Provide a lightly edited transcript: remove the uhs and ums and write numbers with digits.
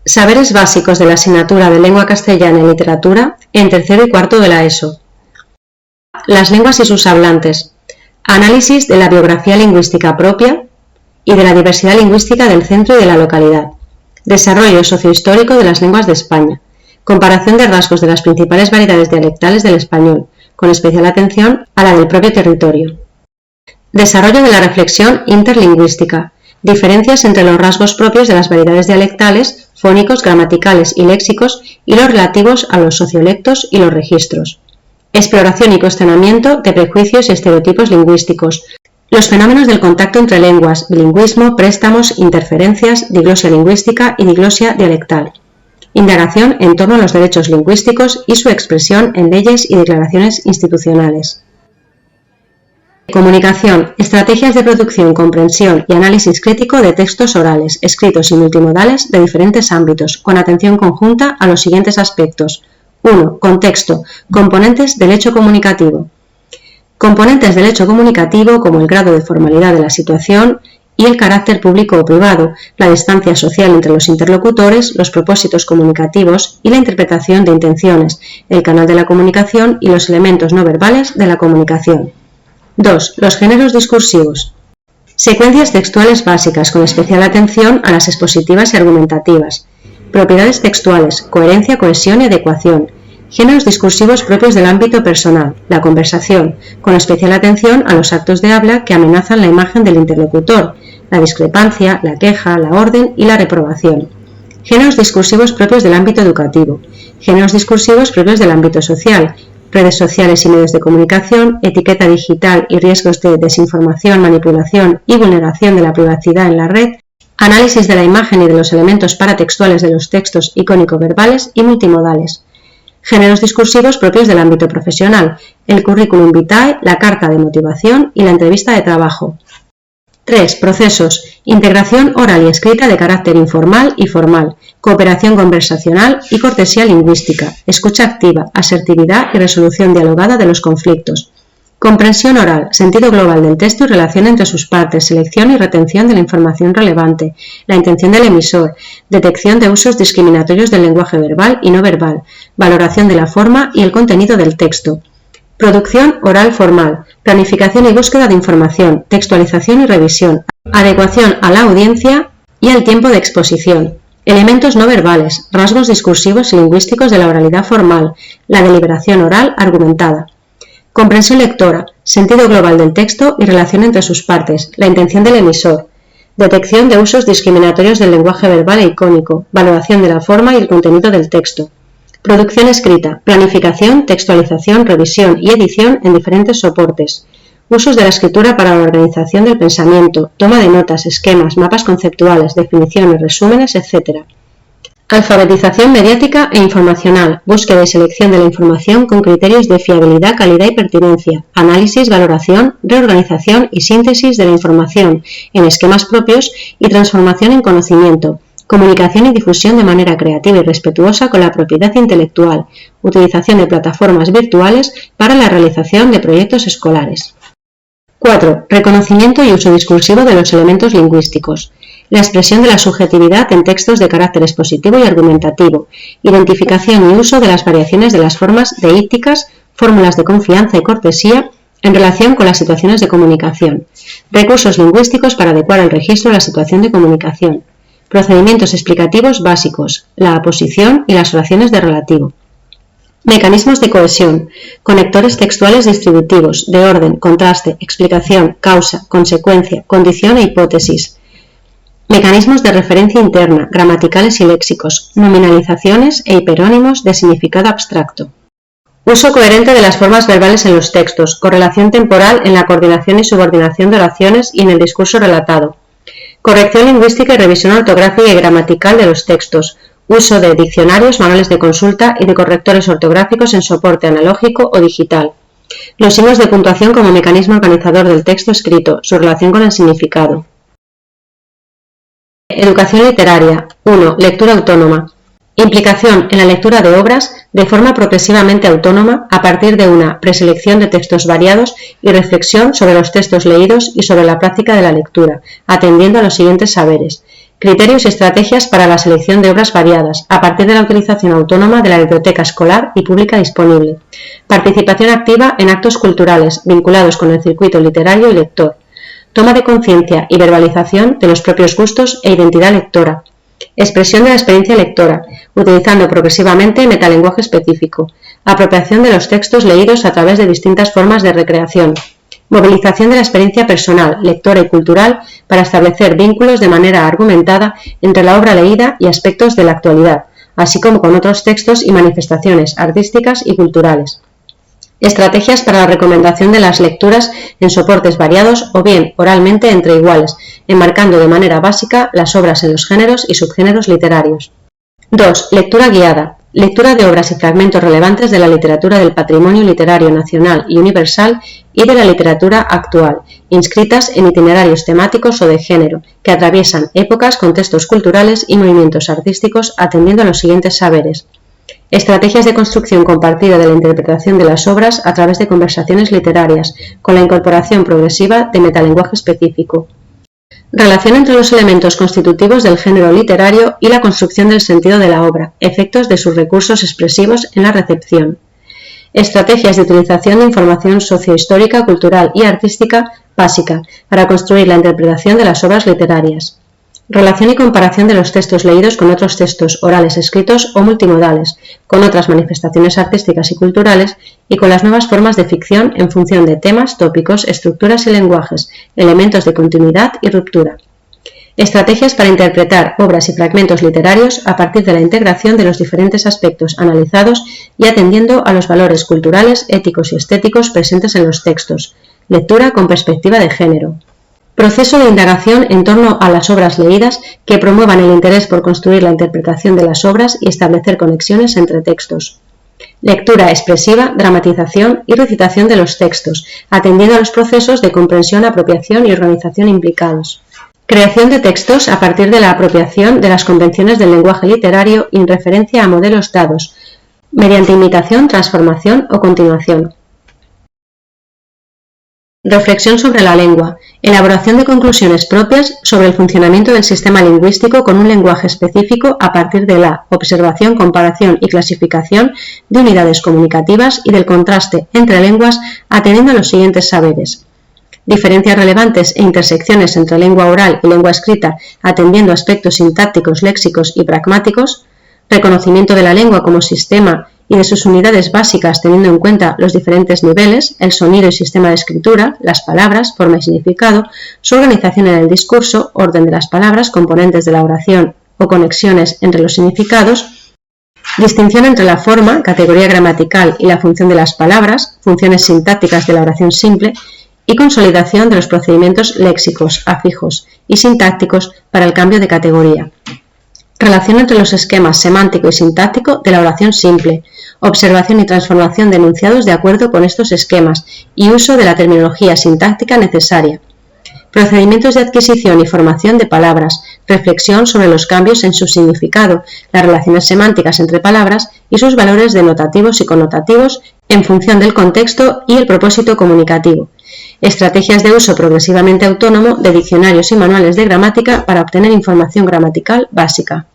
Saberes básicos de la asignatura de Lengua Castellana y Literatura en tercero y cuarto de la ESO. Las lenguas y sus hablantes. Análisis de la biografía lingüística propia y de la diversidad lingüística del centro y de la localidad. Desarrollo sociohistórico de las lenguas de España. Comparación de rasgos de las principales variedades dialectales del español, con especial atención a la del propio territorio. Desarrollo de la reflexión interlingüística. Diferencias entre los rasgos propios de las variedades dialectales, fónicos, gramaticales y léxicos y los relativos a los sociolectos y los registros. Exploración y cuestionamiento de prejuicios y estereotipos lingüísticos. Los fenómenos del contacto entre lenguas, bilingüismo, préstamos, interferencias, diglosia lingüística y diglosia dialectal. Indagación en torno a los derechos lingüísticos y su expresión en leyes y declaraciones institucionales. Comunicación, estrategias de producción, comprensión y análisis crítico de textos orales, escritos y multimodales de diferentes ámbitos, con atención conjunta a los siguientes aspectos. 1. Contexto. Componentes del hecho comunicativo. Componentes del hecho comunicativo como el grado de formalidad de la situación y el carácter público o privado, la distancia social entre los interlocutores, los propósitos comunicativos y la interpretación de intenciones, el canal de la comunicación y los elementos no verbales de la comunicación. 2. Los géneros discursivos. Secuencias textuales básicas con especial atención a las expositivas y argumentativas. Propiedades textuales, coherencia, cohesión y adecuación. Géneros discursivos propios del ámbito personal, la conversación, con especial atención a los actos de habla que amenazan la imagen del interlocutor, la discrepancia, la queja, la orden y la reprobación. Géneros discursivos propios del ámbito educativo. Géneros discursivos propios del ámbito social. Redes sociales y medios de comunicación, etiqueta digital y riesgos de desinformación, manipulación y vulneración de la privacidad en la red, análisis de la imagen y de los elementos paratextuales de los textos icónico-verbales y multimodales. Géneros discursivos propios del ámbito profesional, el currículum vitae, la carta de motivación y la entrevista de trabajo. 3. Procesos. Integración oral y escrita de carácter informal y formal, cooperación conversacional y cortesía lingüística, escucha activa, asertividad y resolución dialogada de los conflictos. Comprensión oral, sentido global del texto y relación entre sus partes, selección y retención de la información relevante, la intención del emisor, detección de usos discriminatorios del lenguaje verbal y no verbal, valoración de la forma y el contenido del texto. Producción oral formal, planificación y búsqueda de información, textualización y revisión, adecuación a la audiencia y al tiempo de exposición. Elementos no verbales, rasgos discursivos y lingüísticos de la oralidad formal, la deliberación oral argumentada. Comprensión lectora, sentido global del texto y relación entre sus partes, la intención del emisor. Detección de usos discriminatorios del lenguaje verbal e icónico, valoración de la forma y el contenido del texto. Producción escrita, planificación, textualización, revisión y edición en diferentes soportes. Usos de la escritura para la organización del pensamiento, toma de notas, esquemas, mapas conceptuales, definiciones, resúmenes, etc. Alfabetización mediática e informacional, búsqueda y selección de la información con criterios de fiabilidad, calidad y pertinencia, análisis, valoración, reorganización y síntesis de la información en esquemas propios y transformación en conocimiento. Comunicación y difusión de manera creativa y respetuosa con la propiedad intelectual, utilización de plataformas virtuales para la realización de proyectos escolares. 4. Reconocimiento y uso discursivo de los elementos lingüísticos. La expresión de la subjetividad en textos de carácter expositivo y argumentativo, identificación y uso de las variaciones de las formas deícticas, fórmulas de confianza y cortesía en relación con las situaciones de comunicación. Recursos lingüísticos para adecuar el registro a la situación de comunicación. Procedimientos explicativos básicos, la aposición y las oraciones de relativo. Mecanismos de cohesión, conectores textuales distributivos, de orden, contraste, explicación, causa, consecuencia, condición e hipótesis. Mecanismos de referencia interna, gramaticales y léxicos, nominalizaciones e hiperónimos de significado abstracto. Uso coherente de las formas verbales en los textos, correlación temporal en la coordinación y subordinación de oraciones y en el discurso relatado. Corrección lingüística y revisión ortográfica y gramatical de los textos. Uso de diccionarios, manuales de consulta y de correctores ortográficos en soporte analógico o digital. Los signos de puntuación como mecanismo organizador del texto escrito, su relación con el significado. Educación literaria. 1. Lectura autónoma. Implicación en la lectura de obras de forma progresivamente autónoma a partir de una preselección de textos variados y reflexión sobre los textos leídos y sobre la práctica de la lectura, atendiendo a los siguientes saberes: Criterios y estrategias para la selección de obras variadas, a partir de la utilización autónoma de la biblioteca escolar y pública disponible. Participación activa en actos culturales vinculados con el circuito literario y lector. Toma de conciencia y verbalización de los propios gustos e identidad lectora. Expresión de la experiencia lectora, utilizando progresivamente metalenguaje específico. Apropiación de los textos leídos a través de distintas formas de recreación. Movilización de la experiencia personal, lectora y cultural para establecer vínculos de manera argumentada entre la obra leída y aspectos de la actualidad, así como con otros textos y manifestaciones artísticas y culturales. Estrategias para la recomendación de las lecturas en soportes variados o bien oralmente entre iguales, enmarcando de manera básica las obras en los géneros y subgéneros literarios. 2. Lectura guiada. Lectura de obras y fragmentos relevantes de la literatura del patrimonio literario nacional y universal y de la literatura actual, inscritas en itinerarios temáticos o de género, que atraviesan épocas, contextos culturales y movimientos artísticos atendiendo a los siguientes saberes. Estrategias de construcción compartida de la interpretación de las obras a través de conversaciones literarias, con la incorporación progresiva de metalenguaje específico. Relación entre los elementos constitutivos del género literario y la construcción del sentido de la obra, efectos de sus recursos expresivos en la recepción. Estrategias de utilización de información sociohistórica, cultural y artística básica para construir la interpretación de las obras literarias. Relación y comparación de los textos leídos con otros textos orales escritos o multimodales, con otras manifestaciones artísticas y culturales y con las nuevas formas de ficción en función de temas, tópicos, estructuras y lenguajes, elementos de continuidad y ruptura. Estrategias para interpretar obras y fragmentos literarios a partir de la integración de los diferentes aspectos analizados y atendiendo a los valores culturales, éticos y estéticos presentes en los textos. Lectura con perspectiva de género. Proceso de indagación en torno a las obras leídas que promuevan el interés por construir la interpretación de las obras y establecer conexiones entre textos. Lectura expresiva, dramatización y recitación de los textos, atendiendo a los procesos de comprensión, apropiación y organización implicados. Creación de textos a partir de la apropiación de las convenciones del lenguaje literario y en referencia a modelos dados, mediante imitación, transformación o continuación. Reflexión sobre la lengua. Elaboración de conclusiones propias sobre el funcionamiento del sistema lingüístico con un lenguaje específico a partir de la observación, comparación y clasificación de unidades comunicativas y del contraste entre lenguas atendiendo a los siguientes saberes. Diferencias relevantes e intersecciones entre lengua oral y lengua escrita atendiendo a aspectos sintácticos, léxicos y pragmáticos. Reconocimiento de la lengua como sistema y de sus unidades básicas teniendo en cuenta los diferentes niveles, el sonido y sistema de escritura, las palabras, forma y significado, su organización en el discurso, orden de las palabras, componentes de la oración o conexiones entre los significados, distinción entre la forma, categoría gramatical y la función de las palabras, funciones sintácticas de la oración simple y consolidación de los procedimientos léxicos, afijos y sintácticos para el cambio de categoría. Relación entre los esquemas semántico y sintáctico de la oración simple, observación y transformación de enunciados de acuerdo con estos esquemas y uso de la terminología sintáctica necesaria. Procedimientos de adquisición y formación de palabras, reflexión sobre los cambios en su significado, las relaciones semánticas entre palabras y sus valores denotativos y connotativos en función del contexto y el propósito comunicativo. Estrategias de uso progresivamente autónomo de diccionarios y manuales de gramática para obtener información gramatical básica.